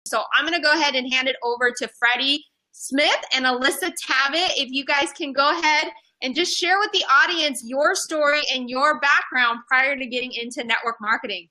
So I'm going to go ahead and hand it over to Freddie Smith and Alyssa Tabbitt. If you guys can go ahead and just share with the audience your story and your background prior to getting into network marketing.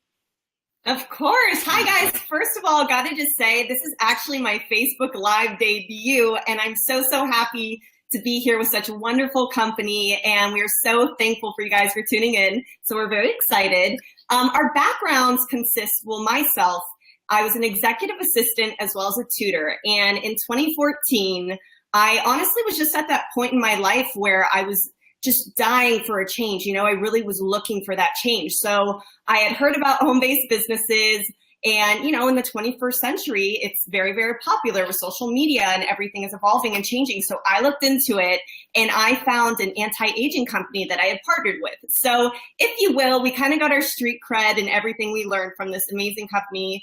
Of course. Hi, guys. First of all, got to just say this is actually my Facebook Live debut, and I'm so happy to be here with such a wonderful company, and we're so thankful for you guys for tuning in. So we're very excited. Our backgrounds consist, well, myself, I was an executive assistant as well as a tutor, and in 2014, I honestly was just at that point in my life where I was just dying for a change. You know, I really was looking for that change. So I had heard about home-based businesses, and, you know, in the 21st century, it's very, very popular with social media and everything is evolving and changing. So I looked into it and I found an anti-aging company that I had partnered with. So if you will, we kind of got our street cred and everything we learned from this amazing company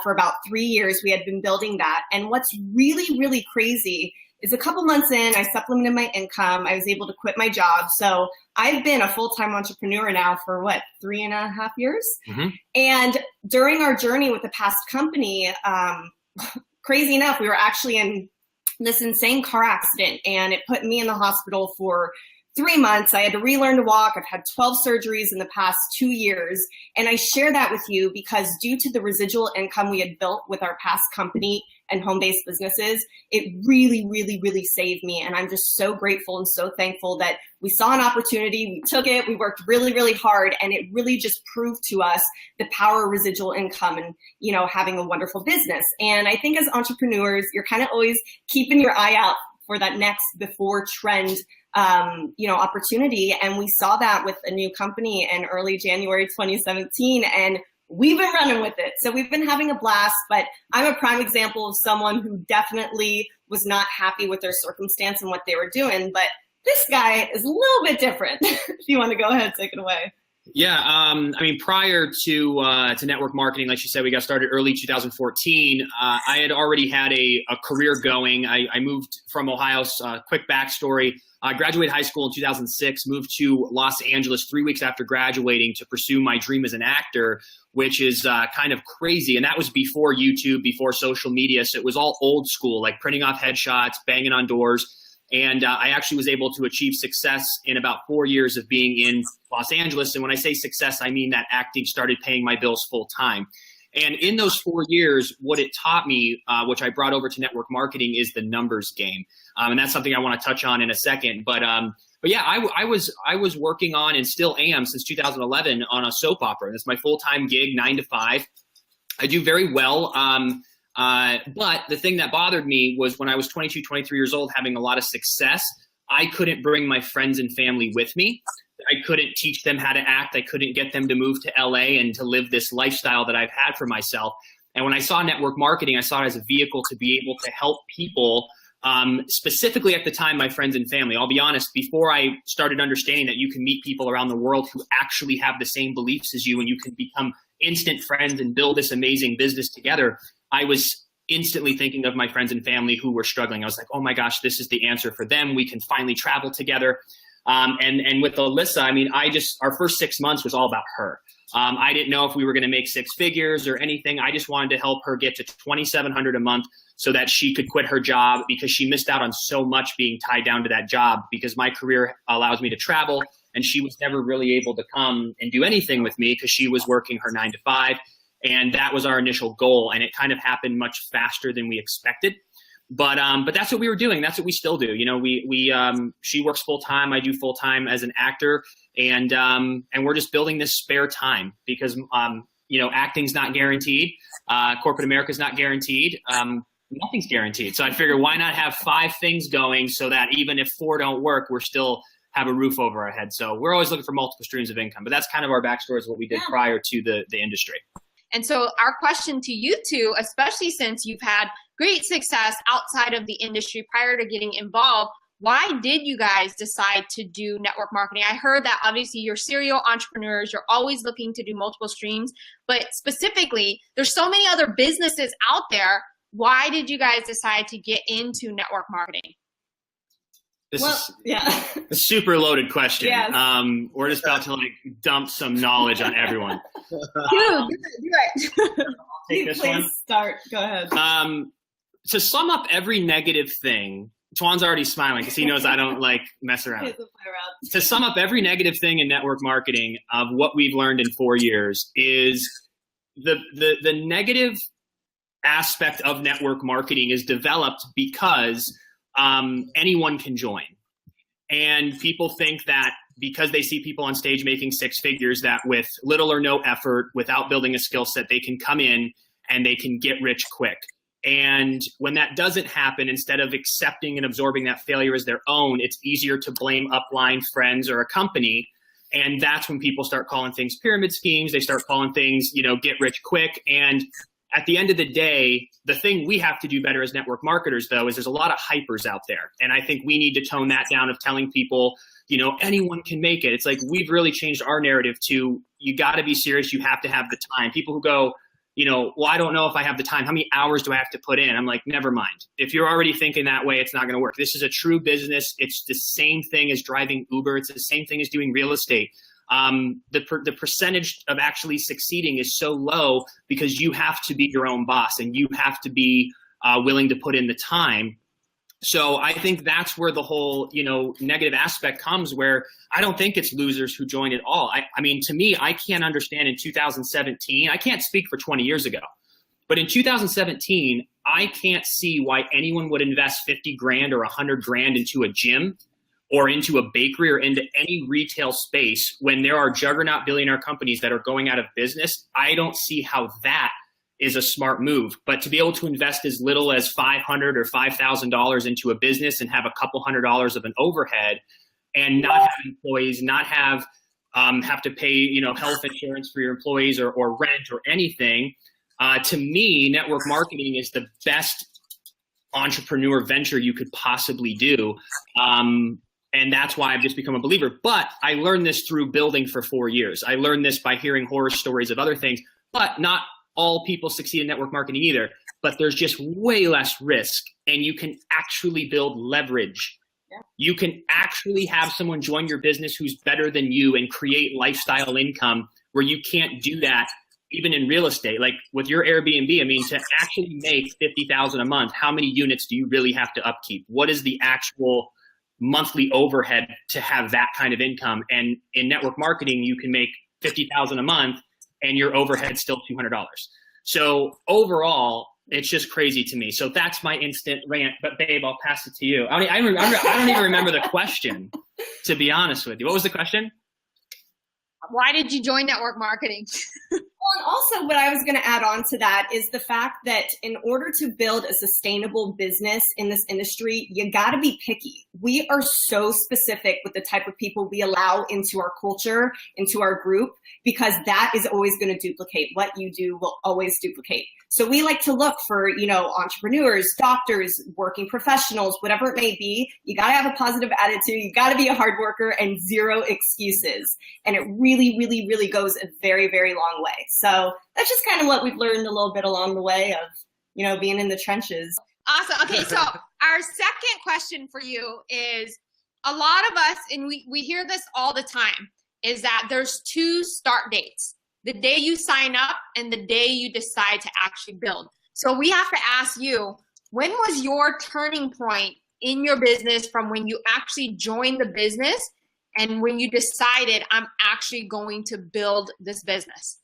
for about 3 years. We had been building that. And what's really, really crazy is a couple months in, I supplemented my income. I was able to quit my job. So I've been a full-time entrepreneur now for 3.5 years? Mm-hmm. And during our journey with the past company, crazy enough, we were actually in this insane car accident and it put me in the hospital for 3 months. I had to relearn to walk. I've had 12 surgeries in the past 2 years. And I share that with you because due to the residual income we had built with our past company and home-based businesses, it really, really, really saved me. And I'm just so grateful and so thankful that we saw an opportunity, we took it, we worked really, really hard, and it really just proved to us the power of residual income and, you know, having a wonderful business. And I think as entrepreneurs, you're kind of always keeping your eye out for that next before trend opportunity. And we saw that with a new company in early January 2017, and we've been running with it. So we've been having a blast, but I'm a prime example of someone who definitely was not happy with their circumstance and what they were doing. But this guy is a little bit different. If you want to go ahead, take it away. Yeah, I mean, prior to network marketing, like you said, we got started early 2014. I had already had a career going. I moved from Ohio. Quick backstory. I graduated high school in 2006, moved to Los Angeles 3 weeks after graduating to pursue my dream as an actor, which is kind of crazy. And that was before YouTube, before social media. So it was all old school, like printing off headshots, banging on doors. And I actually was able to achieve success in about 4 years of being in Los Angeles. And when I say success, I mean that acting started paying my bills full time. And in those 4 years, what it taught me, which I brought over to network marketing, is the numbers game. And that's something I want to touch on in a second. But yeah, I was working on, and still am since 2011, on a soap opera. That's my full-time gig, 9 to 5. I do very well. But the thing that bothered me was when I was 22, 23 years old, having a lot of success, I couldn't bring my friends and family with me. I couldn't teach them how to act. I couldn't get them to move to LA and to live this lifestyle that I've had for myself. And when I saw network marketing, I saw it as a vehicle to be able to help people, specifically at the time, my friends and family. I'll be honest, before I started understanding that you can meet people around the world who actually have the same beliefs as you and you can become instant friends and build this amazing business together, I was instantly thinking of my friends and family who were struggling. I was like, oh my gosh, this is the answer for them. We can finally travel together. And with Alyssa, I mean, our first 6 months was all about her. I didn't know if we were going to make 6 figures or anything. I just wanted to help her get to $2,700 a month so that she could quit her job, because she missed out on so much being tied down to that job, because my career allows me to travel and she was never really able to come and do anything with me because she was working her 9 to 5. And that was our initial goal. And it kind of happened much faster than we expected. But that's what we were doing. That's what we still do. You know, she works full time. I do full time as an actor, and we're just building this spare time because, acting's not guaranteed. Corporate America's not guaranteed. Nothing's guaranteed. So I figured, why not have 5 things going so that even if 4 don't work, we're still have a roof over our head. So we're always looking for multiple streams of income, but that's kind of our backstory, is what we did prior to the industry. And so our question to you two, especially since you've had great success outside of the industry prior to getting involved, why did you guys decide to do network marketing? I heard that obviously you're serial entrepreneurs, you're always looking to do multiple streams, but specifically, there's so many other businesses out there. Why did you guys decide to get into network marketing? This is yeah. a super loaded question. Yes. We're just about to like dump some knowledge on everyone. Do it. Take this Please one. start. Go ahead. To sum up every negative thing, Tuan's already smiling because he knows I don't like mess around. To sum up every negative thing in network marketing of what we've learned in 4 years is the negative aspect of network marketing is developed because anyone can join. And people think that because they see people on stage making six figures, that with little or no effort, without building a skill set, they can come in and they can get rich quick. And when that doesn't happen, instead of accepting and absorbing that failure as their own, it's easier to blame upline, friends, or a company. And that's when people start calling things pyramid schemes. They start calling things, get rich quick. And at the end of the day, the thing we have to do better as network marketers, though, is there's a lot of hypers out there. And I think we need to tone that down of telling people, anyone can make it. It's like we've really changed our narrative to you got to be serious. You have to have the time. People who go, well, I don't know if I have the time. How many hours do I have to put in? I'm like, never mind. If you're already thinking that way, it's not going to work. This is a true business. It's the same thing as driving Uber. It's the same thing as doing real estate. The percentage of actually succeeding is so low because you have to be your own boss and you have to be willing to put in the time. So I think that's where the whole, negative aspect comes, where I don't think it's losers who join at all. I mean, to me, I can't understand in 2017, I can't speak for 20 years ago, but in 2017, I can't see why anyone would invest 50 grand or 100 grand into a gym or into a bakery or into any retail space when there are juggernaut billionaire companies that are going out of business. I don't see how that is a smart move. But to be able to invest as little as $500 or $5,000 into a business and have a couple $100 of an overhead and not have employees, not have to pay, health insurance for your employees or rent or anything. To me, network marketing is the best entrepreneur venture you could possibly do. And that's why I've just become a believer. But I learned this through building for 4 years. I learned this by hearing horror stories of other things, but not all people succeed in network marketing either. But there's just way less risk and you can actually build leverage. Yeah. You can actually have someone join your business who's better than you and create lifestyle income where you can't do that even in real estate. Like with your Airbnb, I mean, to actually make $50,000 a month, how many units do you really have to upkeep? What is the actual monthly overhead to have that kind of income? And in network marketing, you can make $50,000 a month and your overhead's still $200. So overall, it's just crazy to me. So that's my instant rant. But babe, I'll pass it to you. I don't even remember the question, to be honest with you. What was the question? Why did you join network marketing? Well, and also what I was going to add on to that is the fact that in order to build a sustainable business in this industry, you got to be picky. We are so specific with the type of people we allow into our culture, into our group, because that is always going to duplicate. What you do will always duplicate. So we like to look for, entrepreneurs, doctors, working professionals, whatever it may be. You got to have a positive attitude. You got to be a hard worker and zero excuses. And it really, really, really goes a very, very long way. So that's just kind of what we've learned a little bit along the way of, being in the trenches. Awesome. Okay. So our second question for you is, a lot of us, and we hear this all the time, is that there's two start dates: the day you sign up and the day you decide to actually build. So we have to ask you, when was your turning point in your business from when you actually joined the business and when you decided, I'm actually going to build this business?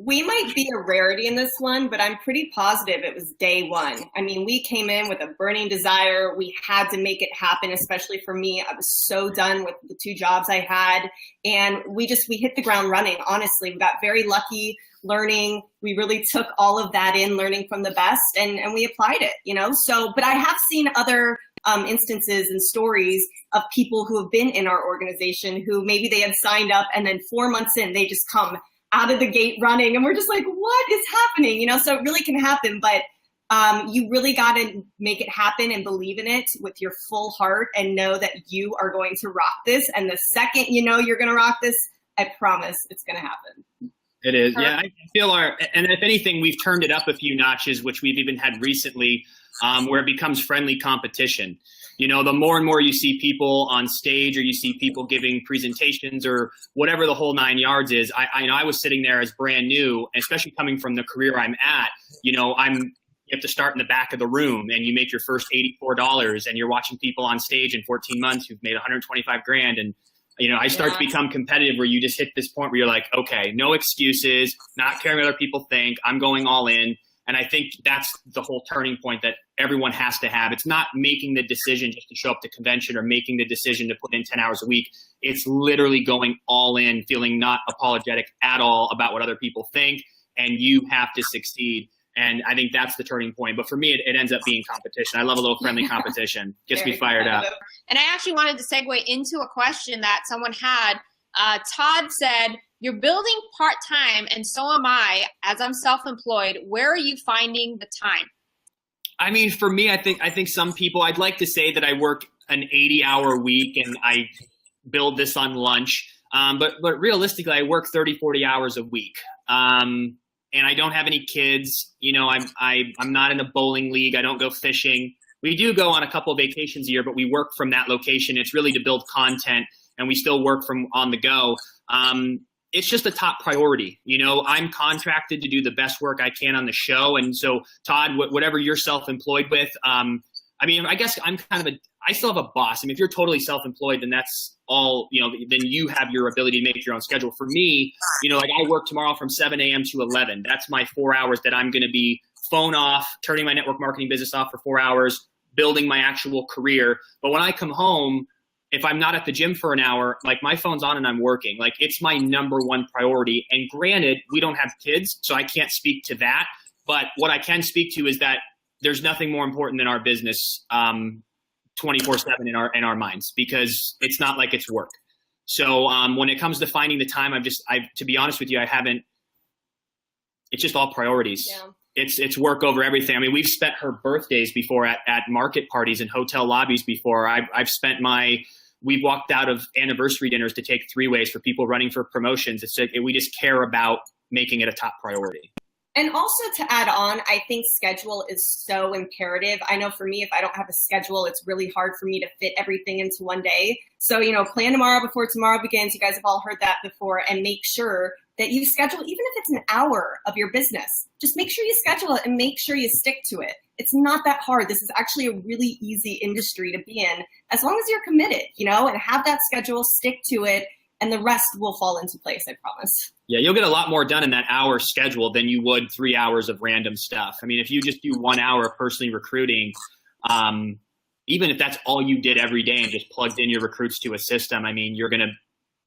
We might be a rarity in this one, but I'm pretty positive it was day one. I mean, we came in with a burning desire. We had to make it happen, especially for me. I was so done with the 2 jobs I had. And we hit the ground running, honestly. We got very lucky learning. We really took all of that in, learning from the best, and we applied it, So, but I have seen other instances and stories of people who have been in our organization who maybe they had signed up and then 4 months in, they just come out of the gate running, and we're just like, what is happening? So it really can happen, but you really got to make it happen and believe in it with your full heart and know that you are going to rock this. And the second you're going to rock this, I promise it's going to happen. It is. Yeah, I feel and if anything, we've turned it up a few notches, which we've even had recently, where it becomes friendly competition. You know, the more and more you see people on stage or you see people giving presentations or whatever the whole 9 yards is, I was sitting there as brand new, especially coming from the career I'm at, you know, you have to start in the back of the room and you make your first $84 and you're watching people on stage in 14 months who've made 125 grand. And, you know, I start to become competitive where you just hit this point where you're like, okay, no excuses, not caring what other people think. I'm going all in. And I think that's the whole turning point that everyone has to have. It's not making the decision just to show up to convention or making the decision to put in 10 hours a week. It's literally going all in, feeling not apologetic at all about what other people think. And you have to succeed. And I think that's the turning point. But for me, it ends up being competition. I love a little friendly competition. Gets me fired up. And I actually wanted to segue into a question that someone had. Todd said, you're building part-time and so am I, as I'm self-employed. Where are you finding the time? I mean, for me, I think some people, I'd like to say that I work an 80-hour week and I build this on lunch. But realistically, I work 30, 40 hours a week. And I don't have any kids. You know, I'm not in a bowling league. I don't go fishing. We do go on a couple of vacations a year, but we work from that location. It's really to build content, and we still work from on the go. It's just a top priority. You know, I'm contracted to do the best work I can on the show. And so, Todd, whatever you're self-employed with, I mean, I guess I'm kind of I still have a boss. I mean, if you're totally self-employed, then that's all, you know, then you have your ability to make your own schedule. For me, you know, like I work tomorrow from 7 a.m. to 11. That's my 4 hours that I'm going to be phone off, turning my network marketing business off for 4 hours, building my actual career. But when I come home, if I'm not at the gym for an hour, like my phone's on and I'm working. Like it's my number one priority. And granted, we don't have kids, so I can't speak to that. But what I can speak to is that there's nothing more important than our business 24/7 in our minds, because it's not like it's work. So when it comes to finding the time, to be honest with you, it's just all priorities. Yeah. It's work over everything. I mean, we've spent her birthdays before at market parties and hotel lobbies before. We've walked out of anniversary dinners to take 3-ways for people running for promotions. It's like, we just care about making it a top priority. And also to add on, I think schedule is so imperative. I know for me, if I don't have a schedule, it's really hard for me to fit everything into one day. So, you know, plan tomorrow before tomorrow begins. You guys have all heard that before, and make sure that you schedule, even if it's an hour of your business, just make sure you schedule it and make sure you stick to it. It's not that hard. This is actually a really easy industry to be in, as long as you're committed, you know, and have that schedule, stick to it, and the rest will fall into place, I promise. Yeah, you'll get a lot more done in that hour schedule than you would 3 hours of random stuff. I mean, if you just do 1 hour of personally recruiting, even if that's all you did every day and just plugged in your recruits to a system, I mean, you're going to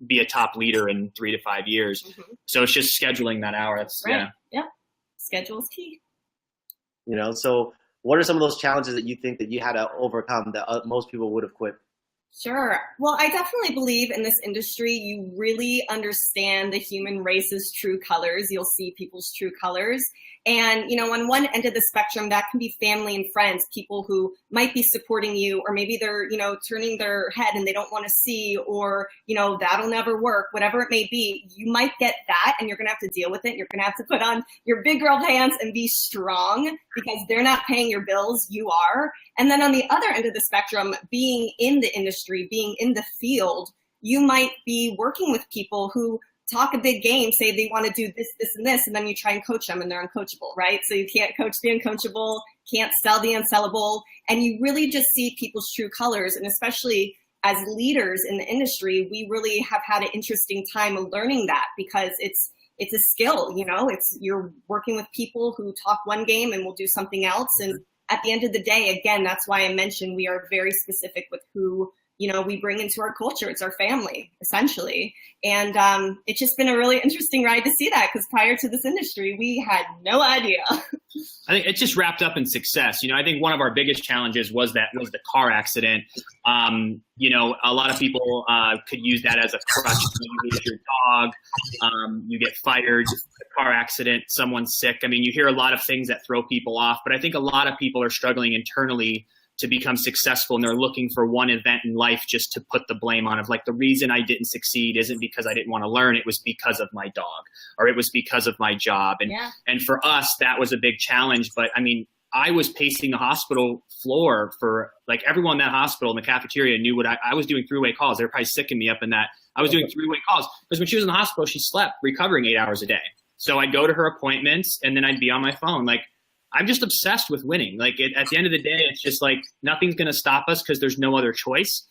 be a top leader in 3 to 5 years. Mm-hmm. So it's just scheduling that hour. That's right. Yeah. Schedule is key. You know, so what are some of those challenges that you think that you had to overcome that most people would have quit? Sure. Well, I definitely believe in this industry, you really understand the human race's true colors. You'll see people's true colors. And, you know, on one end of the spectrum, that can be family and friends, people who might be supporting you, or maybe they're, you know, turning their head and they don't want to see, or, you know, that'll never work, whatever it may be. You might get that and you're going to have to deal with it. You're going to have to put on your big girl pants and be strong, because they're not paying your bills, you are. And then on the other end of the spectrum, being in the industry, being in the field, you might be working with people who talk a big game, say they want to do this, this, and this, and then you try and coach them and they're uncoachable, right? So you can't coach the uncoachable, can't sell the unsellable, and you really just see people's true colors. And especially as leaders in the industry, we really have had an interesting time learning that, because it's a skill, you know, you're working with people who talk one game and will do something else. And at the end of the day, again, that's why I mentioned we are very specific with who, you know, we bring into our culture. It's our family, essentially. And it's just been a really interesting ride to see that, because prior to this industry, we had no idea. I think it just wrapped up in success. You know, I think one of our biggest challenges was the car accident. You know, a lot of people could use that as a crutch. You lose your dog, you get fired, a car accident, someone's sick. I mean, you hear a lot of things that throw people off, but I think a lot of people are struggling internally to become successful, and they're looking for one event in life just to put the blame on, of like, the reason I didn't succeed isn't because I didn't want to learn, it was because of my dog, or it was because of my job. And for us, that was a big challenge. But I mean, I was pacing the hospital floor for like everyone in that hospital in the cafeteria knew what I was doing 3-way calls. They were probably sicking me up in that. I was doing 3-way calls because when she was in the hospital, she slept recovering 8 hours a day. So I'd go to her appointments and then I'd be on my phone. Like, I'm just obsessed with winning. Like at the end of the day, it's just like nothing's going to stop us because there's no other choice.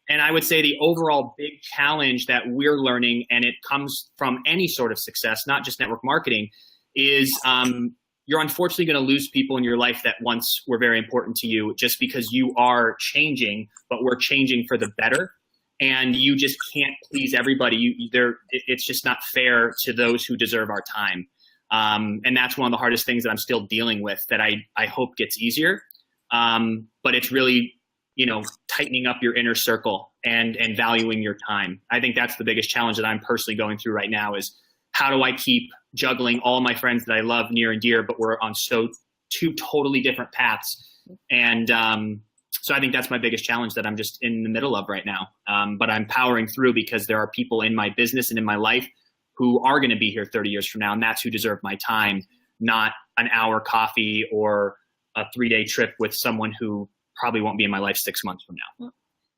And I would say the overall big challenge that we're learning, and it comes from any sort of success, not just network marketing, is you're unfortunately going to lose people in your life that once were very important to you just because you are changing, but we're changing for the better. And you just can't please everybody. It's just not fair to those who deserve our time. And that's one of the hardest things that I'm still dealing with that I hope gets easier. But it's really, tightening up your inner circle and valuing your time. I think that's the biggest challenge that I'm personally going through right now is how do I keep juggling all my friends that I love near and dear, but we're on two totally different paths. And so I think that's my biggest challenge that I'm just in the middle of right now. But I'm powering through because there are people in my business and in my life who are going to be here 30 years from now. And that's who deserve my time, not an hour coffee or a 3-day trip with someone who probably won't be in my life 6 months from now.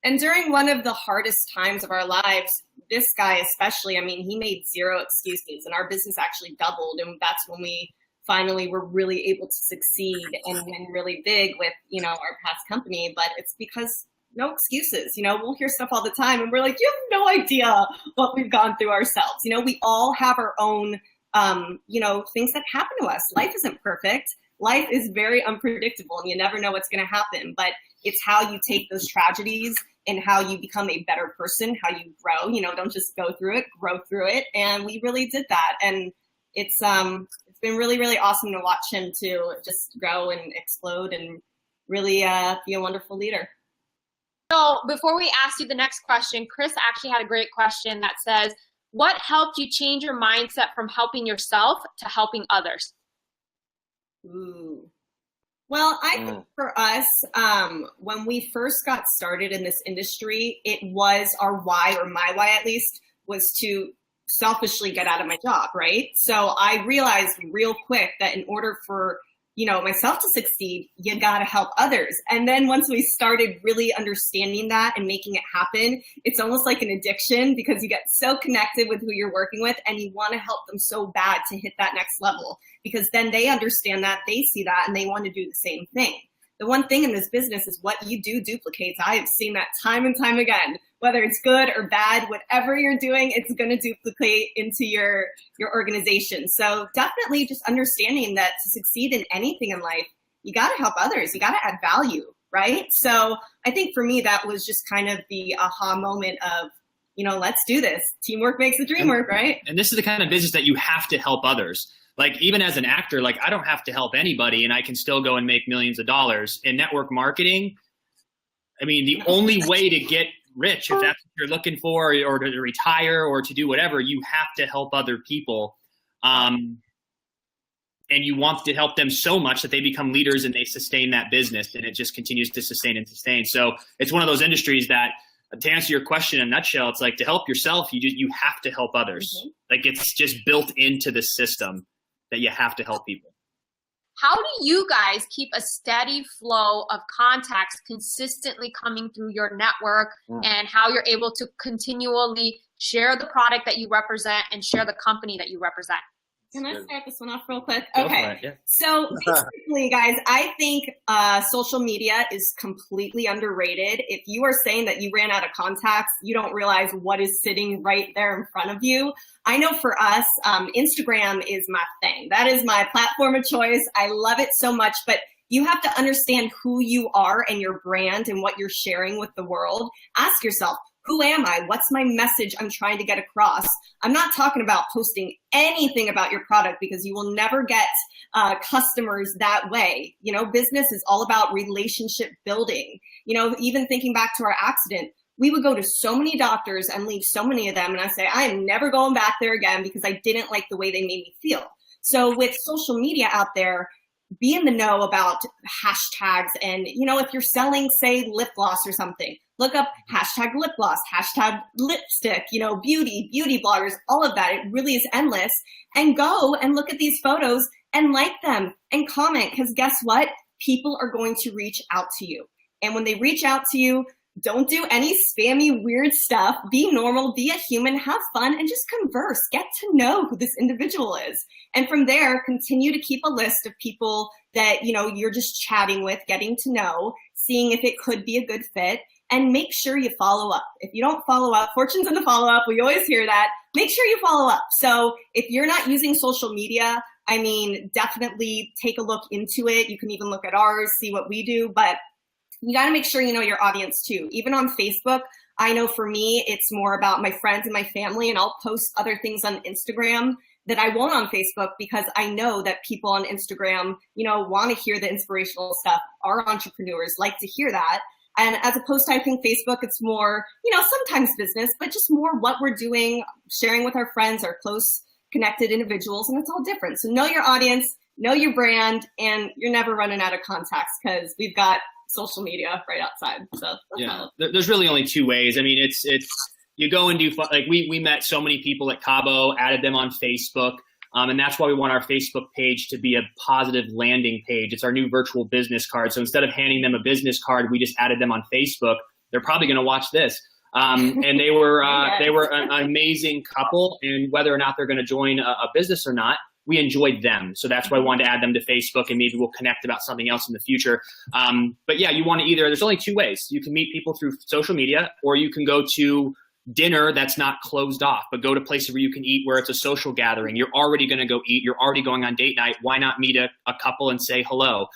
And during one of the hardest times of our lives, this guy especially, he made 0 excuses and our business actually doubled. And that's when we finally were really able to succeed and win really big with, our past company. But it's because no excuses. We'll hear stuff all the time and we're like, you have no idea what we've gone through ourselves. We all have our own, things that happen to us. Life isn't perfect. Life is very unpredictable and you never know what's going to happen, but it's how you take those tragedies and how you become a better person, how you grow, don't just go through it, grow through it. And we really did that. And it's been really, really awesome to watch him to just grow and explode and really be a wonderful leader. So before we ask you the next question, Chris actually had a great question that says, what helped you change your mindset from helping yourself to helping others? Ooh. Well, I think for us, when we first got started in this industry, it was our why, or my why at least, was to selfishly get out of my job, right? So I realized real quick that in order for myself to succeed, you got to help others. And then once we started really understanding that and making it happen, it's almost like an addiction because you get so connected with who you're working with and you want to help them so bad to hit that next level because then they understand that, they see that, and they want to do the same thing. The one thing in this business is what you do duplicates. I have seen that time and time again. Whether it's good or bad, whatever you're doing, it's going to duplicate into your organization. So definitely just understanding that to succeed in anything in life, you got to help others. You got to add value, right? So I think for me, that was just kind of the aha moment of, let's do this. Teamwork makes the dream work, right? And this is the kind of business that you have to help others. Like even as an actor, like I don't have to help anybody and I can still go and make millions of dollars. In network marketing, the only way to get rich, if that's what you're looking for, or to retire or to do whatever, you have to help other people. And you want to help them so much that they become leaders and they sustain that business and it just continues to sustain and sustain. So it's one of those industries that, to answer your question in a nutshell, it's like to help yourself, you have to help others. Mm-hmm. Like it's just built into the system that you have to help people. How do you guys keep a steady flow of contacts consistently coming through your network and how you're able to continually share the product that you represent and share the company that you represent? Can I start this one off real quick? Okay. Yeah. So basically, guys, I think social media is completely underrated. If you are saying that you ran out of contacts, you don't realize what is sitting right there in front of you. I know for us, Instagram is my thing. That is my platform of choice. I love it so much, but you have to understand who you are and your brand and what you're sharing with the world. Ask yourself, who am I? What's my message I'm trying to get across? I'm not talking about posting anything about your product because you will never get customers that way. Business is all about relationship building. Even thinking back to our accident, we would go to so many doctors and leave so many of them. And I say, I am never going back there again because I didn't like the way they made me feel. So with social media out there, be in the know about hashtags. And, if you're selling, say, lip gloss or something, look up hashtag lip gloss, hashtag lipstick, beauty bloggers, all of that. It really is endless. And go and look at these photos and like them and comment because guess what? people are going to reach out to you. And when they reach out to you, don't do any spammy, weird stuff. Be normal, be a human, have fun, and just converse. Get to know who this individual is. And from there, continue to keep a list of people that, you know, you're just chatting with, getting to know, seeing if it could be a good fit, and make sure you follow up. If you don't follow up, fortune's in the follow-up. We always hear that. Make sure you follow up. So if you're not using social media, I mean, definitely take a look into it. You can even look at ours, see what we do, but you got to make sure you know your audience too. Even on Facebook, I know for me, it's more about my friends and my family, and I'll post other things on Instagram that I won't on Facebook because I know that people on Instagram, you know, want to hear the inspirational stuff. Our entrepreneurs like to hear that. And as opposed to, I think Facebook, it's more, you know, sometimes business, but just more what we're doing, sharing with our friends, our close connected individuals, and it's all different. So know your audience, know your brand, and you're never running out of contacts because we've got social media right outside. So yeah, there's really only two ways. I mean, it's you go and do like we met so many people at Cabo, added them on Facebook, and that's why we want our Facebook page to be a positive landing page. It's our new virtual business card. So instead of handing them a business card, we just added them on Facebook. They're probably going to watch this. And they were an amazing couple, and whether or not they're going to join a business or not, we enjoyed them. So that's why I wanted to add them to Facebook, and maybe we'll connect about something else in the future. But yeah, you want to there's only two ways. You can meet people through social media, or you can go to dinner that's not closed off, but go to places where you can eat, where it's a social gathering. You're already going to go eat. You're already going on date night. Why not meet a couple and say hello?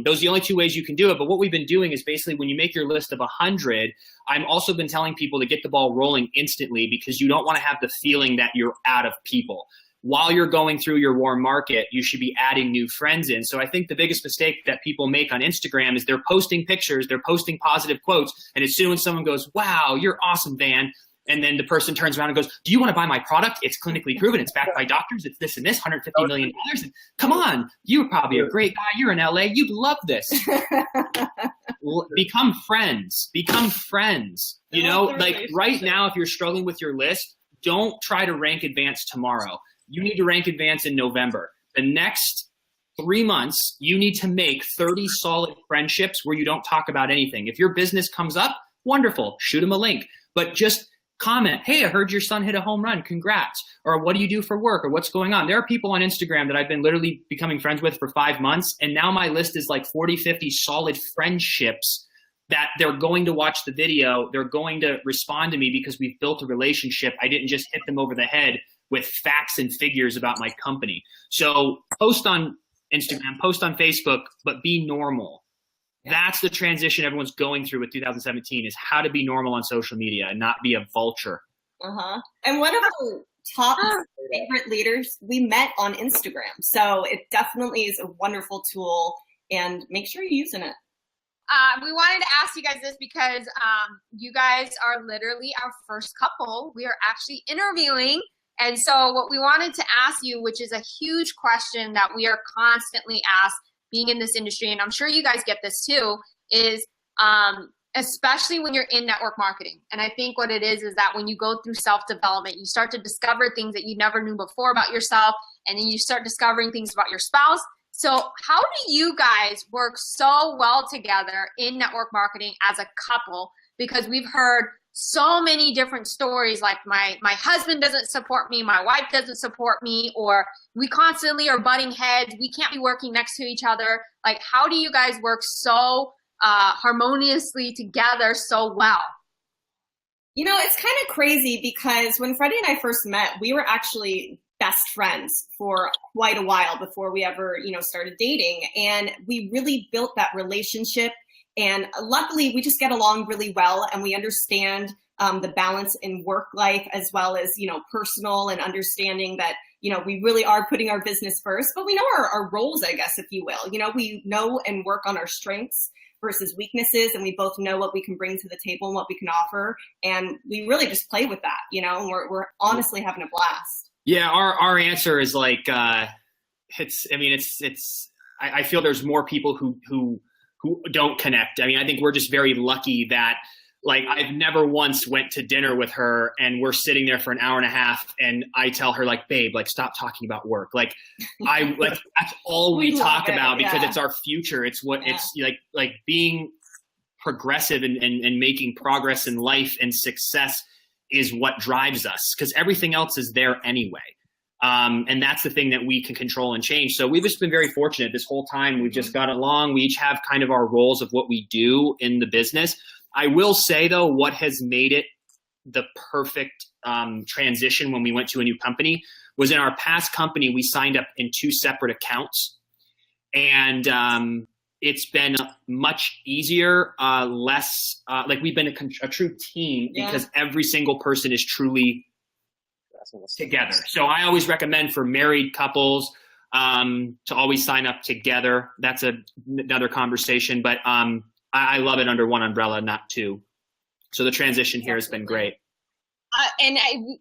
Those are the only two ways you can do it. But what we've been doing is basically when you make your list of 100, I've also been telling people to get the ball rolling instantly, because you don't want to have the feeling that you're out of people. While you're going through your warm market, you should be adding new friends in. So I think the biggest mistake that people make on Instagram is they're posting pictures, they're posting positive quotes, and as soon as someone goes, wow, you're awesome, Van, and then the person turns around and goes, do you want to buy my product? It's clinically proven. It's backed by doctors. It's this and this, $150 million. And come on, you're probably a great guy. You're in LA. You'd love this. Become friends. Become friends. You know, like right now, if you're struggling with your list, don't try to rank advance tomorrow. You need to rank advance in November. The next 3 months, you need to make 30 solid friendships where you don't talk about anything. If your business comes up, wonderful. Shoot them a link. But just comment, hey, I heard your son hit a home run. Congrats. Or what do you do for work? Or what's going on? There are people on Instagram that I've been literally becoming friends with for 5 months. And now my list is like 40, 50 solid friendships that they're going to watch the video. They're going to respond to me because we've built a relationship. I didn't just hit them over the head with facts and figures about my company. So post on Instagram, post on Facebook, but be normal. That's the transition everyone's going through with 2017, is how to be normal on social media and not be a vulture. And one of our top favorite leaders we met on Instagram. So it definitely is a wonderful tool, and make sure you're using it. We wanted to ask you guys this because you guys are literally our first couple we are actually interviewing. And so what we wanted to ask you, which is a huge question that we are constantly asked being in this industry, and I'm sure you guys get this too, is especially when you're in network marketing. And I think what it is that when you go through self-development, you start to discover things that you never knew before about yourself, and then you start discovering things about your spouse. So how do you guys work so well together in network marketing as a couple? Because we've heard so many different stories, like my husband doesn't support me, my wife doesn't support me, or we constantly are butting heads, we can't be working next to each other. Like, how do you guys work so harmoniously together so well? You know, it's kind of crazy because when Freddie and I first met, we were actually best friends for quite a while before we ever, you know, started dating. And we really built that relationship. And luckily, we just get along really well, and we understand the balance in work life as well as, you know, personal, and understanding that, you know, we really are putting our business first, but we know our roles, I guess, if you will. You know, we know and work on our strengths versus weaknesses, and we both know what we can bring to the table and what we can offer. And we really just play with that, you know, and we're honestly having a blast. Yeah, our answer is like, I feel there's more people who don't connect. I mean, I think we're just very lucky that like I've never once went to dinner with her and we're sitting there for an hour and a half and I tell her like, babe, like stop talking about work. Like that's all we talk about because it's our future. It's what it's like being progressive and making progress in life and success is what drives us because everything else is there anyway. And that's the thing that we can control and change. So we've just been very fortunate this whole time. We've just got along. We each have kind of our roles of what we do in the business. I will say, though, what has made it the perfect transition when we went to a new company was in our past company, we signed up in 2 separate accounts. And it's been much easier, less like we've been a true team because every single person is truly together. So I always recommend for married couples to always sign up together. That's another conversation, but I love it under one umbrella, not 2. So the transition here has been great.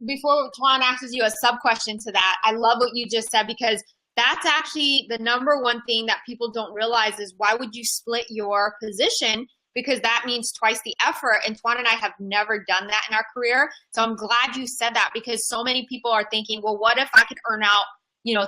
Before Tuan asks you a sub question to that, I love what you just said because that's actually the number one thing that people don't realize is why would you split your position? Because that means twice the effort. And Tuan and I have never done that in our career. So I'm glad you said that because so many people are thinking, well, what if I could earn out,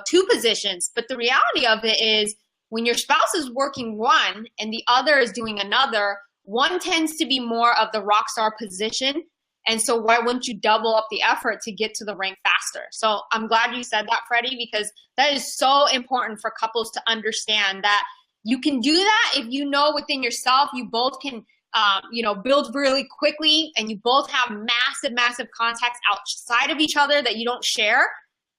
2 positions? But the reality of it is when your spouse is working one and the other is doing another, one tends to be more of the rock star position. And so why wouldn't you double up the effort to get to the rank faster? So I'm glad you said that, Freddie, because that is so important for couples to understand that you can do that if you know within yourself you both can, build really quickly and you both have massive contacts outside of each other that you don't share.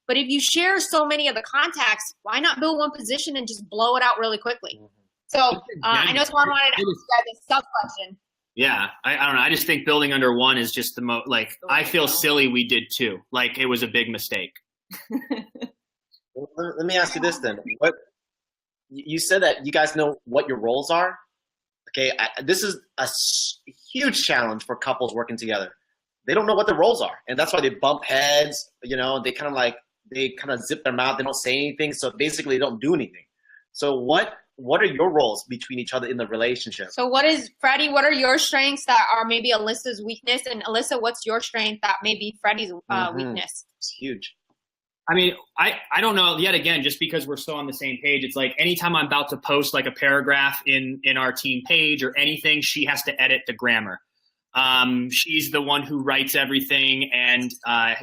But if you share so many of the contacts, why not build one position and just blow it out really quickly? So I know someone wanted to ask you guys a sub question. Yeah, I don't know. I just think building under one is just the most, like, I feel silly we did 2. Like, it was a big mistake. Let me ask you this then. You said that you guys know what your roles are. Okay, this is a huge challenge for couples working together. They don't know what their roles are, and that's why they bump heads. They kind of zip their mouth. They don't say anything, so basically they don't do anything. So what are your roles between each other in the relationship? So Freddie, what are your strengths that are maybe Alyssa's weakness? And Alyssa, what's your strength that may be Freddie's weakness? It's huge. I mean, I don't know, yet again, just because we're so on the same page, it's like anytime I'm about to post like a paragraph in our team page or anything, she has to edit the grammar. She's the one who writes everything and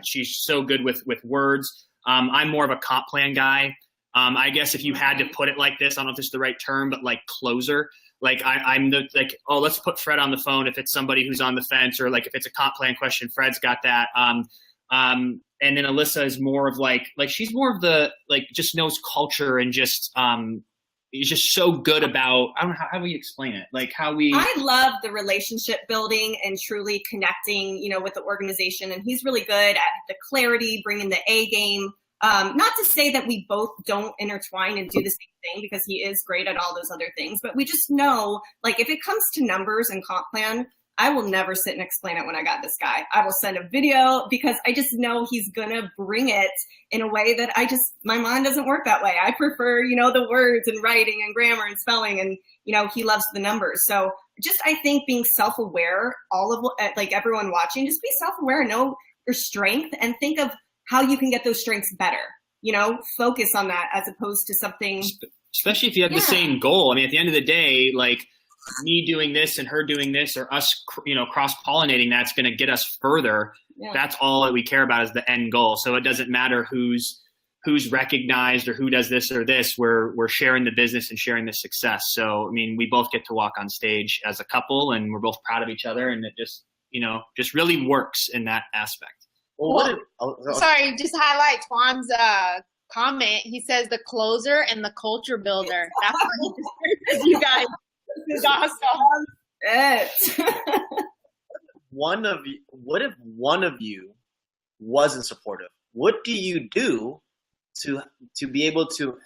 she's so good with words. I'm more of a comp plan guy. I guess if you had to put it like this, I don't know if this is the right term, but like closer, like I'm the, like, oh, let's put Fred on the phone if it's somebody who's on the fence, or like if it's a comp plan question, Fred's got that. And then Alyssa is more of like she's more of the, like, just knows culture and just, is just so good about, I don't know, how do we explain it? Like I love the relationship building and truly connecting, with the organization. And he's really good at the clarity, bringing the A game. Not to say that we both don't intertwine and do the same thing, because he is great at all those other things, but we just know, like, if it comes to numbers and comp plan, I will never sit and explain it when I got this guy. I will send a video because I just know he's gonna bring it in a way that my mind doesn't work that way. I prefer, the words and writing and grammar and spelling, and, he loves the numbers. So I think being self-aware, like everyone watching, just be self-aware, know your strength and think of how you can get those strengths better, focus on that as opposed to something. Especially if you have the same goal. I mean, at the end of the day, like me doing this and her doing this, or us, cross-pollinating, that's going to get us further. Yeah. That's all that we care about is the end goal. So it doesn't matter who's recognized or who does this or this. We're sharing the business and sharing the success. So, I mean, we both get to walk on stage as a couple, and we're both proud of each other, and it just, just really works in that aspect. Sorry, just highlight Tuan's comment. He says the closer and the culture builder. That's what he says, you guys. This is awesome. What if one of you wasn't supportive? What do you do to be able to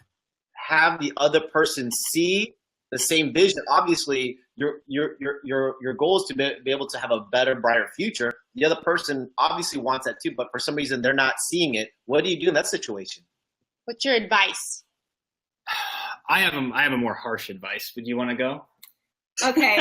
have the other person see the same vision? Obviously, your goal is to be able to have a better, brighter future. The other person obviously wants that too, but for some reason they're not seeing it. What do you do in that situation? What's your advice? I have a more harsh advice. Would you want to go? Okay,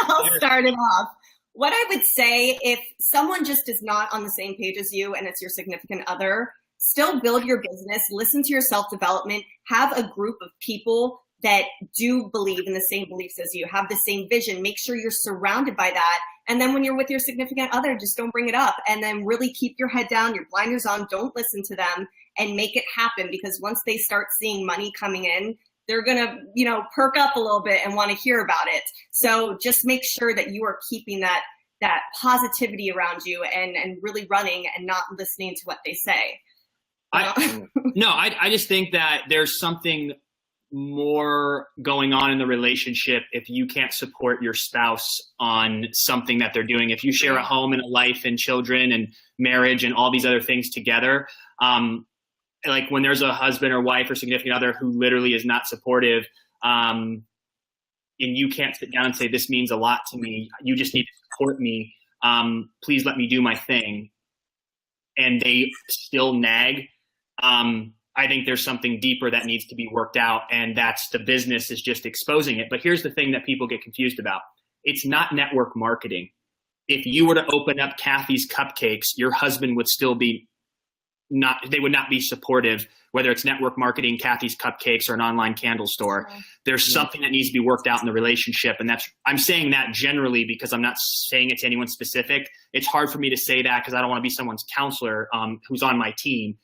I'll start it off. What I would say, if someone just is not on the same page as you and it's your significant other, still build your business, listen to your self-development, have a group of people that do believe in the same beliefs as you, have the same vision, make sure you're surrounded by that. And then when you're with your significant other, just don't bring it up. And then really keep your head down, your blinders on, don't listen to them and make it happen. Because once they start seeing money coming in, they're going to, perk up a little bit and want to hear about it. So just make sure that you are keeping that positivity around you and really running and not listening to what they say. I just think that there's something more going on in the relationship if you can't support your spouse on something that they're doing. If you share a home and a life and children and marriage and all these other things together, like when there's a husband or wife or significant other who literally is not supportive, and you can't sit down and say, this means a lot to me, you just need to support me, please let me do my thing, and they still nag, I think there's something deeper that needs to be worked out, and that's the business is just exposing it. But here's the thing that people get confused about. It's not network marketing. If you were to open up Kathy's Cupcakes, your husband would still be they would not be supportive, whether it's network marketing, Kathy's Cupcakes, or an online candle store. There's something that needs to be worked out in the relationship. And I'm saying that generally because I'm not saying it to anyone specific. It's hard for me to say that because I don't want to be someone's counselor who's on my team.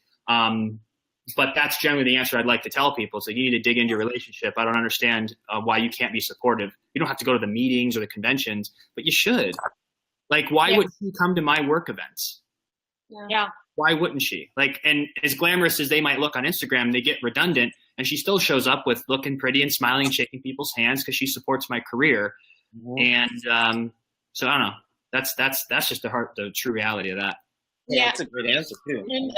But that's generally the answer I'd like to tell people. So you need to dig into your relationship. I don't understand why you can't be supportive. You don't have to go to the meetings or the conventions, but you should. Like, why wouldn't you come to my work events? Yeah. Why wouldn't she? And as glamorous as they might look on Instagram, they get redundant, and she still shows up with looking pretty and smiling and shaking people's hands because she supports my career. Mm-hmm. And so I don't know. That's just the true reality of that. Yeah, that's a great answer too. And,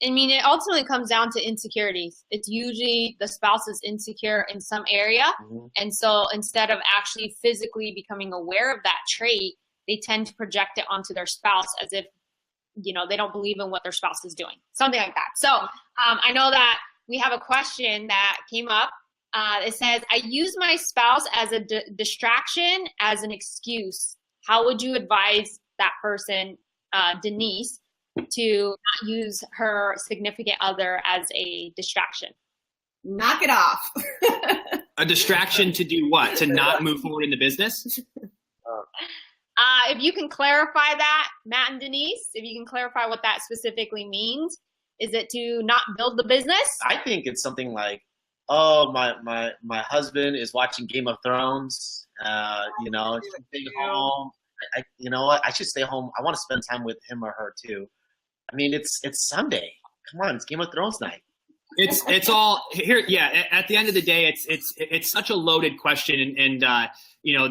it ultimately comes down to insecurities. It's usually the spouse is insecure in some area. Mm-hmm. And so instead of actually physically becoming aware of that trait, they tend to project it onto their spouse as if, they don't believe in what their spouse is doing. Something like that. So I know that we have a question that came up. It says, I use my spouse as a distraction, as an excuse. How would you advise that person, Denise, to not use her significant other as a distraction? Knock it off. A distraction to do what? To not move forward in the business? If you can clarify that, Matt and Denise, if you can clarify what that specifically means. Is it to not build the business? I think it's something like, oh, my husband is watching Game of Thrones. Stay home. I should stay home. I want to spend time with him or her too. I mean, it's Sunday. Come on, it's Game of Thrones night. It's all here. Yeah. At the end of the day, it's such a loaded question, and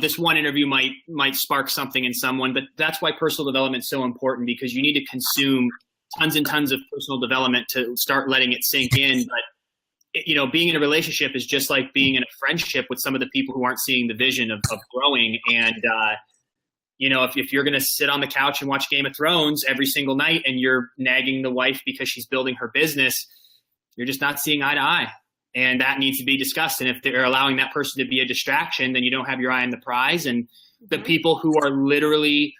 this one interview might spark something in someone, but that's why personal development is so important, because you need to consume tons and tons of personal development to start letting it sink in. But being in a relationship is just like being in a friendship with some of the people who aren't seeing the vision of growing. And if you're going to sit on the couch and watch Game of Thrones every single night and you're nagging the wife because she's building her business, you're just not seeing eye to eye. And that needs to be discussed. And if they're allowing that person to be a distraction, then you don't have your eye on the prize. And the people who are literally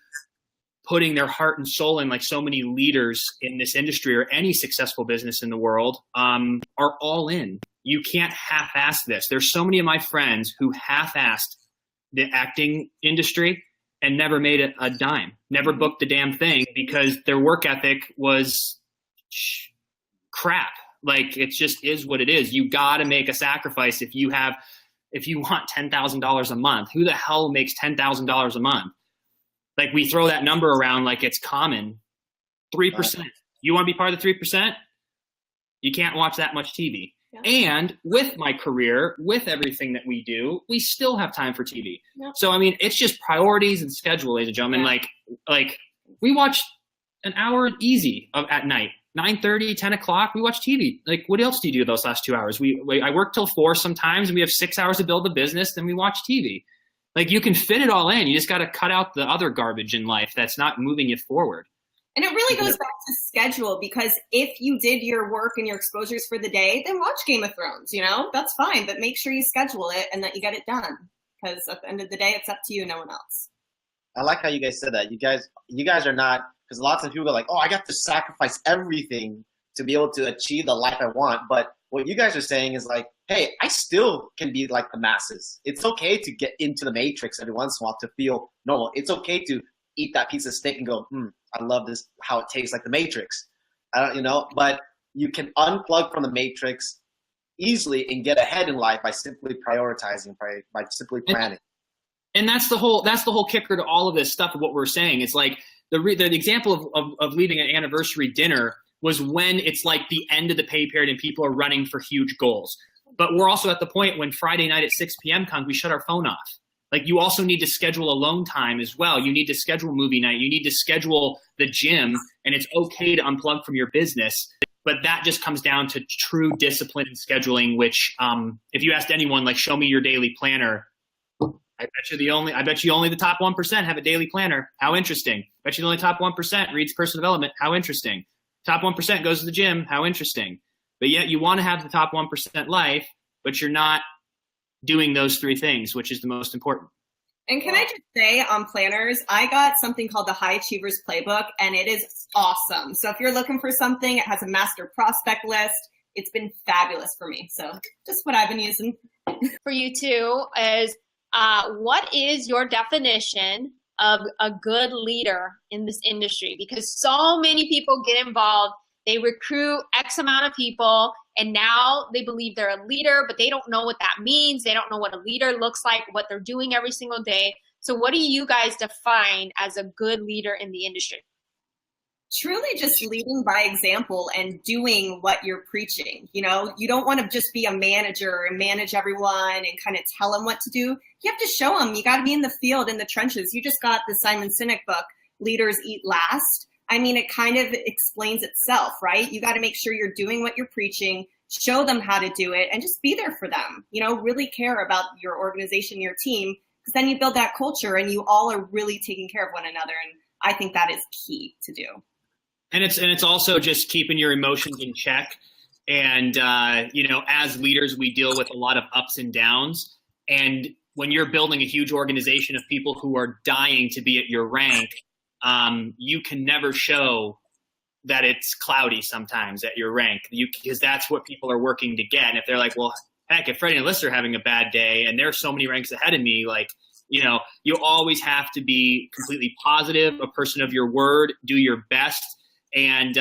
putting their heart and soul in, like so many leaders in this industry or any successful business in the world, are all in. You can't half-ass this. There's so many of my friends who half-assed the acting industry and never made a dime, never booked a damn thing because their work ethic was crap. Like, it just is what it is. You got to make a sacrifice if you want $10,000 a month. Who the hell makes $10,000 a month? Like, we throw that number around like it's common. 3%. You want to be part of the 3%? You can't watch that much TV. Yeah. And with my career, with everything that we do, we still have time for TV. Yeah. So, it's just priorities and schedule, ladies and gentlemen. Yeah. Like we watch an hour easy at night. 9:30, 10 o'clock, we watch TV. Like, what else do you do those last 2 hours? I work till 4 sometimes, and we have 6 hours to build the business, then we watch TV. Like, you can fit it all in. You just got to cut out the other garbage in life that's not moving you forward. And it really goes back to schedule, because if you did your work and your exposures for the day, then watch Game of Thrones, that's fine. But make sure you schedule it and that you get it done, because at the end of the day, it's up to you, no one else. I like how you guys said that. You guys are not, because lots of people are like, oh, I got to sacrifice everything to be able to achieve the life I want. But what you guys are saying is like, hey, I still can be like the masses. It's okay to get into the matrix every once in a while to feel normal. It's okay to eat that piece of steak and go, I love this, how it tastes like the matrix. But you can unplug from the matrix easily and get ahead in life by simply prioritizing, by simply planning. And that's the whole kicker to all of this stuff of what we're saying. It's like the example of leaving an anniversary dinner was when it's like the end of the pay period and people are running for huge goals. But we're also at the point when Friday night at 6 p.m. comes, we shut our phone off. Like, you also need to schedule alone time as well. You need to schedule movie night. You need to schedule the gym, and it's okay to unplug from your business. But that just comes down to true discipline and scheduling, which if you asked anyone, like, show me your daily planner, I bet you only the top 1% have a daily planner. How interesting. I bet you the only top 1% reads personal development. How interesting. Top 1% goes to the gym. How interesting. But yet you want to have the top 1% life, but you're not doing those three things, which is the most important. And can I just say on planners, I got something called the High Achievers Playbook, and it is awesome. So if you're looking for something, it has a master prospect list. It's been fabulous for me. So just what I've been using. For you too is what is your definition of a good leader in this industry? Because so many people get involved, they recruit X amount of people, and now they believe they're a leader, but they don't know what that means. They don't know what a leader looks like, what they're doing every single day. So what do you guys define as a good leader in the industry? Truly just leading by example and doing what you're preaching. You know, you don't want to just be a manager and manage everyone and kind of tell them what to do. You have to show them. You got to be in the field, in the trenches. You just got the Simon Sinek book, Leaders Eat Last. I mean, it kind of explains itself, right? You got to make sure you're doing what you're preaching, show them how to do it, and just be there for them. You know, really care about your organization, your team, because then you build that culture and you all are really taking care of one another. And I think that is key to do. And it's also just keeping your emotions in check. And, as leaders, we deal with a lot of ups and downs. And when you're building a huge organization of people who are dying to be at your rank, you can never show that it's cloudy sometimes at your rank, because that's what people are working to get. And if they're like, well, heck, if Freddie and Alyssa are having a bad day and there's so many ranks ahead of me, like, you always have to be completely positive, a person of your word, do your best, and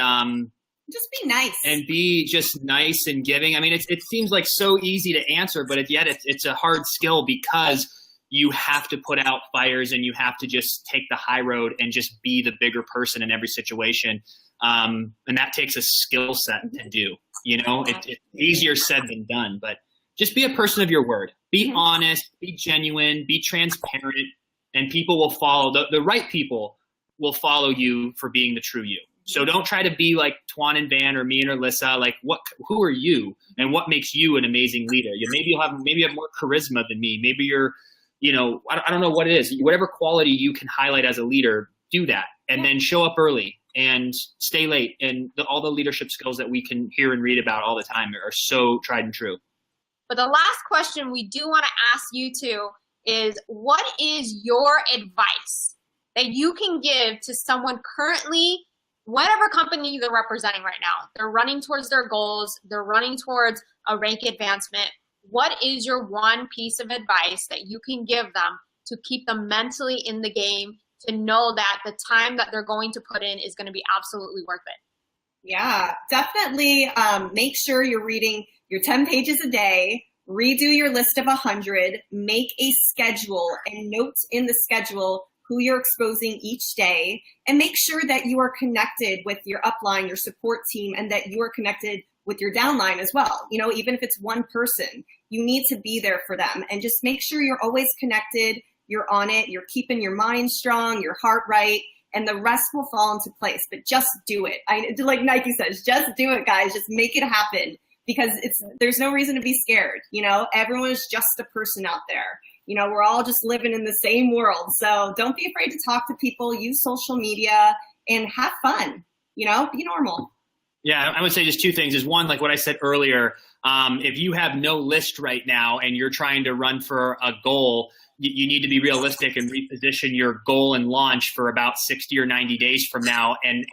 just be nice. And be just nice and giving. I mean, it seems like so easy to answer, but yet it's a hard skill, because you have to put out fires and you have to just take the high road and just be the bigger person in every situation. And that takes a skill set to do. It's easier said than done, but just be a person of your word. Be honest, be genuine, be transparent, and people will follow. The right people will follow you for being the true you. So don't try to be like Tuan and Van or me and Alyssa. Like, who are you, and what makes you an amazing leader? Maybe you have more charisma than me. Maybe you're, I don't know what it is. Whatever quality you can highlight as a leader, do that, and then show up early and stay late. And all the leadership skills that we can hear and read about all the time are so tried and true. But the last question we do want to ask you two is, what is your advice that you can give to someone currently, whatever company they're representing right now? They're running towards their goals. They're running towards a rank advancement. What is your one piece of advice that you can give them to keep them mentally in the game, to know that the time that they're going to put in is going to be absolutely worth it? Yeah, definitely make sure you're reading your 10 pages a day, redo your list of 100, make a schedule and note in the schedule who you're exposing each day, and make sure that you are connected with your upline, your support team, and that you are connected with your downline as well. Even if it's one person, you need to be there for them, and just make sure you're always connected, you're on it, you're keeping your mind strong, your heart right, and the rest will fall into place. But just do it. Like Nike says, just do it, guys. Just make it happen, because there's no reason to be scared. Everyone is just a person out there. We're all just living in the same world. So don't be afraid to talk to people, use social media, and have fun. Be normal. Yeah, I would say just two things. Is one, like what I said earlier, if you have no list right now and you're trying to run for a goal, you need to be realistic and reposition your goal and launch for about 60 or 90 days from now, and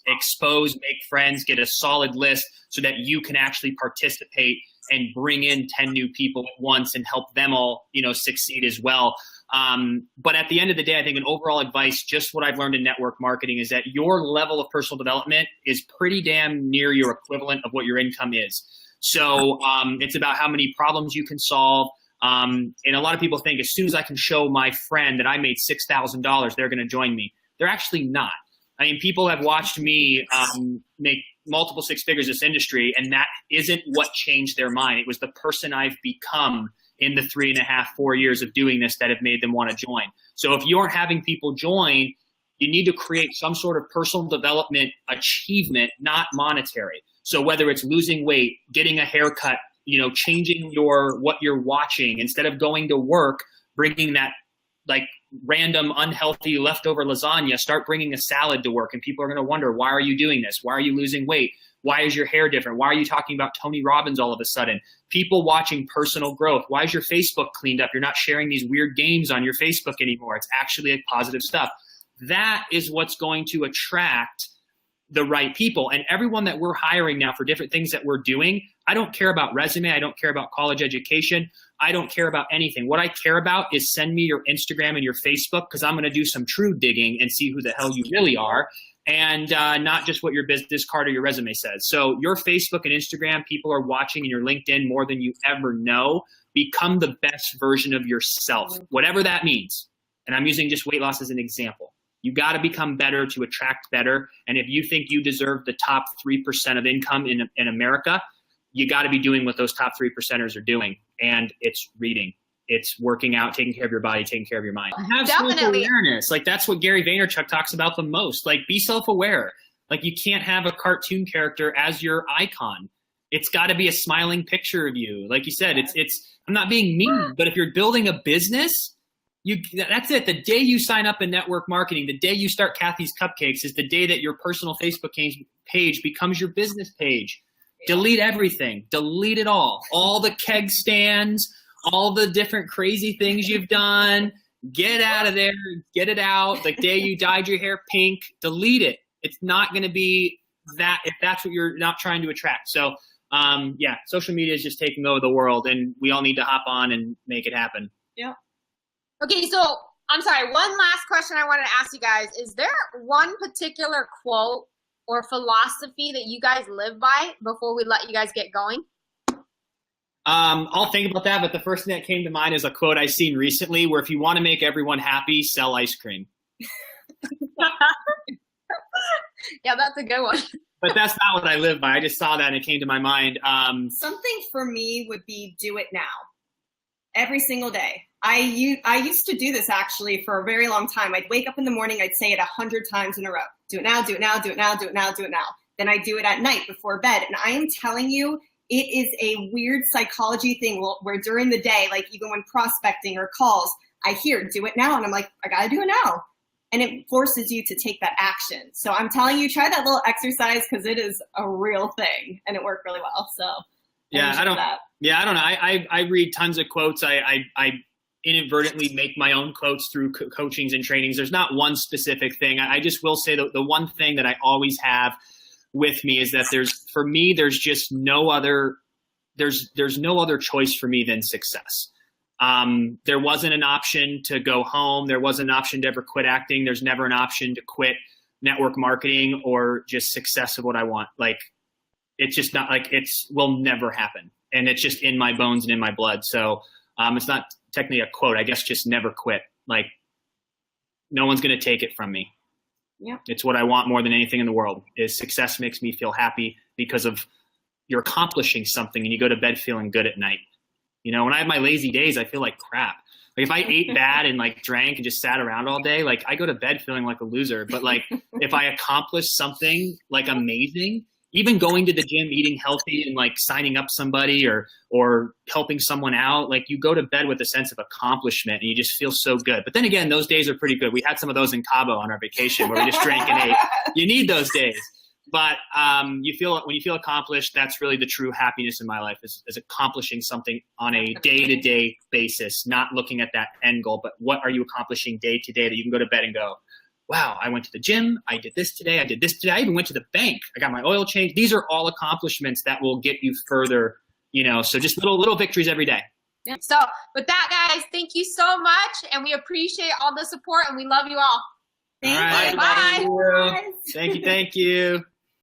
expose, make friends, get a solid list so that you can actually participate and bring in 10 new people at once and help them all, succeed as well. But at the end of the day, I think an overall advice, just what I've learned in network marketing, is that your level of personal development is pretty damn near your equivalent of what your income is. So it's about how many problems you can solve. And a lot of people think as soon as I can show my friend that I made $6,000, they're going to join me. They're actually not. I mean, people have watched me make multiple six figures in this industry, and that isn't what changed their mind. It was the person I've become in the 3.5, 4 years of doing this that have made them want to join. So if you aren't having people join, you need to create some sort of personal development achievement, not monetary. So whether it's losing weight, getting a haircut, changing what you're watching, instead of going to work, bringing that like random unhealthy leftover lasagna, start bringing a salad to work, and people are going to wonder, why are you doing this? Why are you losing weight? Why is your hair different? Why are you talking about Tony Robbins all of a sudden? People watching personal growth. Why is your Facebook cleaned up? You're not sharing these weird games on your Facebook anymore. It's actually like positive stuff. That is what's going to attract the right people. And everyone that we're hiring now for different things that we're doing, I don't care about resume. I don't care about college education. I don't care about anything. What I care about is send me your Instagram and your Facebook, because I'm going to do some true digging and see who the hell you really are, and not just what your business card or your resume says. So your Facebook and Instagram, people are watching, and your LinkedIn more than you ever know. Become the best version of yourself, whatever that means. And I'm using just weight loss as an example. You got to become better to attract better. And if you think you deserve the top 3% of income in America, you got to be doing what those top 3%ers are doing. And it's reading. It's working out, taking care of your body, taking care of your mind. Have self-awareness. Like, that's what Gary Vaynerchuk talks about the most. Like, be self-aware. Like, you can't have a cartoon character as your icon. It's got to be a smiling picture of you. Like you said, it's. I'm not being mean, but if you're building a business, that's it. The day you sign up in network marketing, the day you start Kathy's Cupcakes, is the day that your personal Facebook page becomes your business page. Delete everything. Delete it all. All the keg stands, all the different crazy things you've done. Get out of there. Get it out. The day you dyed your hair pink, delete it. It's not going to be that if that's what you're not trying to attract. So, social media is just taking over the world, and we all need to hop on and make it happen. Yeah. Okay, so I'm sorry. One last question I wanted to ask you guys. Is there one particular quote or philosophy that you guys live by before we let you guys get going? I'll think about that, but the first thing that came to mind is a quote I've seen recently where if you want to make everyone happy, sell ice cream. Yeah, that's a good one. But that's not what I live by. I just saw that and it came to my mind. Something for me would be do it now. Every single day. I used to do this actually for a very long time. I'd wake up in the morning, I'd say it 100 times in a row. Do it now, do it now, do it now, do it now, do it now. Then I do it at night before bed. And I am telling you, it is a weird psychology thing where during the day, like even when prospecting or calls, I hear do it now. And I'm like, I got to do it now. And it forces you to take that action. So I'm telling you, try that little exercise because it is a real thing and it worked really well. So I don't know. I read tons of quotes. I inadvertently make my own quotes through coachings and trainings. There's not one specific thing. I just will say the one thing that I always have with me is that there's just no other, there's no other choice for me than success. There wasn't an option to go home. There wasn't an option to ever quit acting. There's never an option to quit network marketing or just success of what I want. Like, it's just not like will never happen. And it's just in my bones and in my blood. So it's not technically a quote. I guess just never quit. Like, no one's going to take it from me. Yeah. It's what I want more than anything in the world. Is success makes me feel happy because of you're accomplishing something and you go to bed feeling good at night. You know, when I have my lazy days, I feel like crap. Like if I ate bad and like drank and just sat around all day, like I go to bed feeling like a loser. But like if I accomplish something like amazing, even going to the gym, eating healthy and like signing up somebody or helping someone out, like you go to bed with a sense of accomplishment and you just feel so good. But then again, those days are pretty good. We had some of those in Cabo on our vacation where we just drank and ate. You need those days. but when you feel accomplished, that's really the true happiness in my life is accomplishing something on a day-to-day basis, not looking at that end goal, but what are you accomplishing day to day that you can go to bed and go, wow, I went to the gym, I did this today, I even went to the bank, I got my oil changed. These are all accomplishments that will get you further, so just little victories every day. Yeah. So with that, guys, thank you so much, and we appreciate all the support, and we love you all. Thank All right. you. Bye. Thank you.